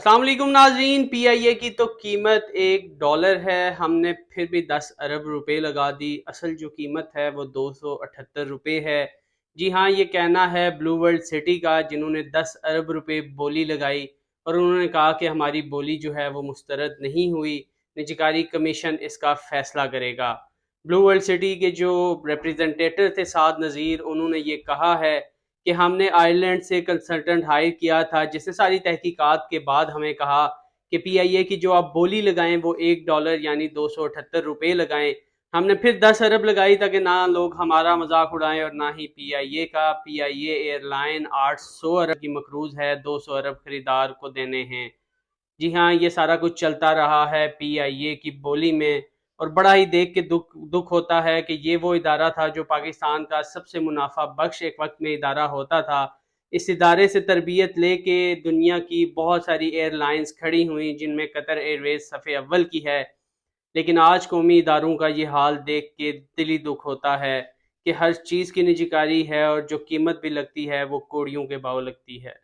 अस्सलाम वालेकुम नाजरीन। PIA की तो कीमत $1 है। हमने फिर भी 10 अरब रुपए लगा दी। असल जो कीमत है वो 278 रुपए है। जी हाँ, ये कहना है ब्लू वर्ल्ड सिटी का, जिन्होंने 10 अरब रुपए बोली लगाई और उन्होंने कहा कि हमारी बोली जो है वो मुस्तरद नहीं हुई। निजकारी कमीशन इसका फैसला करेगा। ब्लू वर्ल्ड सिटी के जो रिप्रेजेंटेटिव थे साद नज़ीर, उन्होंने ये कहा है कि हमने आयरलैंड से कंसल्टेंट हायर किया था, जिसने सारी तहकीकात के बाद हमें कहा कि PIA की जो आप बोली लगाएं वो $1 यानी 278 रुपये लगाएं। हमने फिर 10 अरब लगाई ताकि ना लोग हमारा मजाक उड़ाएं और ना ही PIA का। PIA एयरलाइन 800 अरब की मकरूज है, 200 अरब खरीदार को देने हैं। जी हाँ, ये सारा कुछ चलता रहा है PIA की बोली में, और बड़ा ही देख के दुख दुख होता है कि ये वो इदारा था जो पाकिस्तान का सबसे मुनाफा बख्श एक वक्त में इदारा होता था। इस इदारे से तरबियत लेके दुनिया की बहुत सारी एयरलाइंस खड़ी हुई, जिनमें कतर एयरवेज सफ़े अव्वल की है। लेकिन आज कौमी इदारों का ये हाल देख के दिली दुख होता है कि हर चीज़ की निजीकारी है और जो कीमत भी लगती है वो कोड़ियों के भाव लगती है।